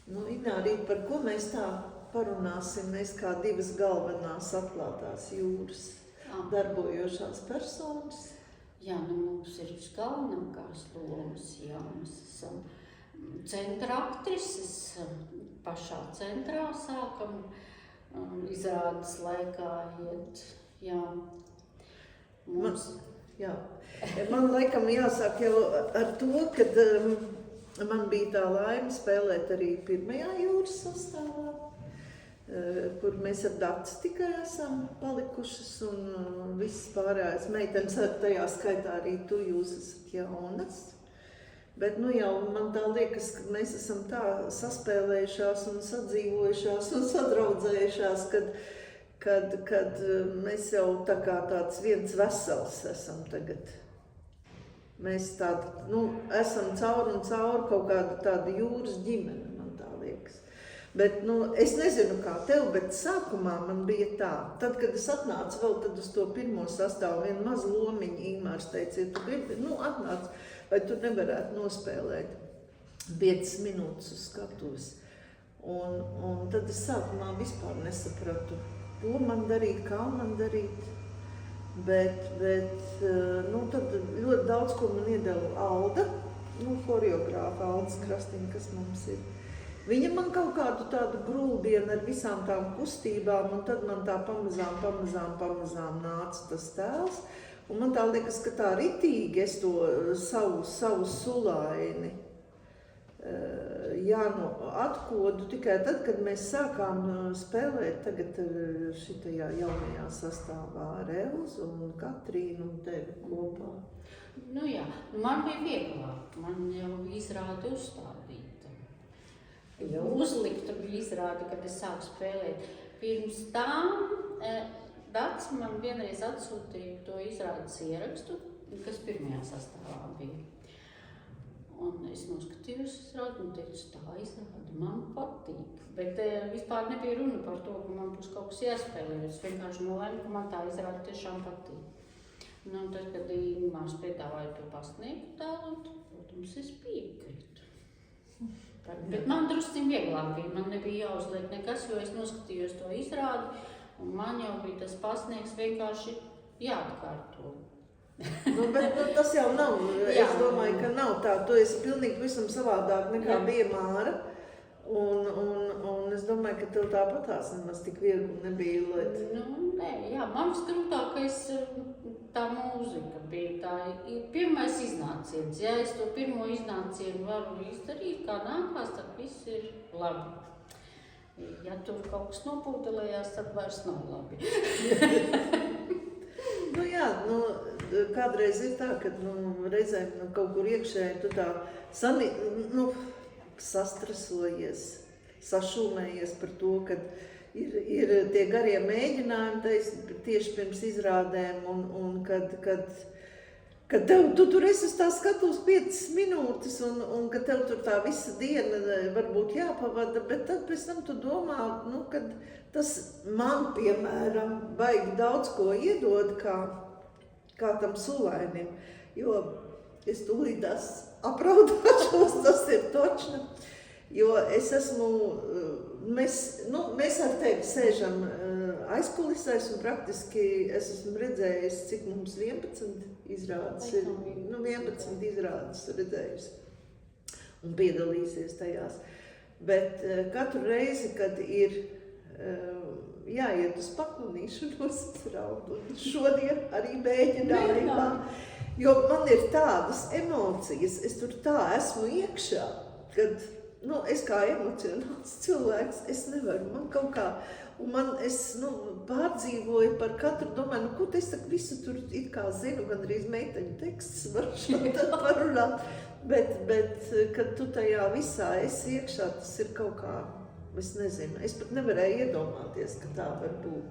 Nu, Ināri, par ko mēs tā parunāsim? Mēs kā divas galvenās atklātās jūras darbojošās personas. Jā, nu mums ir galvenākās lomas, jā, mēs esam centra aktrises, pašā centrā sākam, izrādes laikā iet, jā. Mums... Man laikam jāsāk jau ar to, kad man bija tā laime spēlēt arī pirmajā jūras sastāvā, kur mēs ar Daci tikai esam palikušas un visas pārējās meitenes, tajā skaitā arī tu, jūs esat jaunas. Bet nu jau man tā liekas, ka mēs esam tā saspēlējušās un sadzīvojušās un sadraudzējušās, kad mēs jau tā kā tāds viens vesels esam tagad. Mēs tādi, esam cauri un cauri kaut kāda tāda jūras ģimene, man tā liekas. Bet, es nezinu kā tev, bet sākumā man bija tā. Tad, kad es atnācu vēl tad uz to pirmo sastāvu, vienu mazu lomiņu, Īmārs teica, ja tu gribi, atnāc, vai tu nevarētu nospēlēt 5 minūtes uz skatuves. Un tad es sākumā vispār nesapratu, ko man darīt, kā man darīt. Bet tad ļoti daudz, ko man iedeva Alda, choreogrāfa Aldas Krastiņa, kas mums ir. Viņa man kaut kādu tādu grūdienu ar visām tām kustībām, un tad man tā pamazām nāca tas tēls. Un man tā liekas, ka tā ritīgi es to savu sulaini atkodu tikai tad, kad mēs sākām spēlēt tagad šitajā jaunajā sastāvā ar Elzu un Katrīnu un tevi kopā. Man bija vieglāk, man jau izrādi uzstādīta. Jau uzlikta bija izrādi, kad es sāku spēlēt. Pirms tam Dats man vienreiz atsūtīja to izrādes ierakstu, kas pirmajā sastāvā bija. Un es noskatījos izrādi un teicu, tā izrādi man patīk. Bet vispār nebija runa par to, ka man būs kaut kas jāspēlē. Es vienkārši nolēmu, ka man tā izrādi tiešām patīk. Tad, kad Īmārs piedāvāja to pasniegt tēlot, protams, es piekritu. Bet man drusciņ vieglāk bija. Man nebija jāuzliek nekas, jo es noskatījos to izrādi. Un man jau bija tas pasniegs vienkārši jāatkārto. Bet tas jau nav, es domāju, ka nav tā, tu esi pilnīgi visam savādāk nekā bija Māra, un es domāju, ka tev tāpatās nemaz tik viegli nebija, mans grūtākais tā mūzika bija tā pirmais iznāciens, ja es to pirmo iznācienu varu izdarīt, kā nākās, tad viss ir labi. Ja tur kaut kas nopūtelējās, tad vairs nav labi. Kādreiz ir tā, ka reizēm kaut kur iekšēji tu tā sastresojies, sašūmējies par to, ka ir tie garie mēģinājumi tieši pirms izrādēm un kad tu tur esi uz tā skatuves 5 minūtes un ka tev tur tā visa diena varbūt jāpavada, bet tad pēc tam tu domā, kad tas man, piemēram, baigi daudz ko iedod, kā tam sulainim, jo es tūlītās apraudāšos, tas ir točna, jo es esmu, mēs ar tevi sēžam aizkulisēs un praktiski es esmu redzējis, cik mums 11 izrādes ir, 11 izrādes redzējusi un piedalīsies tajās, bet katru reizi, kad ir jāiet uz paklanīšanos, raudu. Šodien arī mēģinājumā, jo man ir tādas emocijas, es tur tā esmu iekšā, kad, es kā emocionāls cilvēks, es nevaru, man kaut kā, un es pārdzīvoju par katru, domāju, ko es tak visu tur it kā zinu, gan arī meiteņu teksts var šādi parunāt, bet, kad tu tajā visā esi iekšā, tas ir kaut kā, es nezinu, es pat nevarēju iedomāties, ka tā var būt.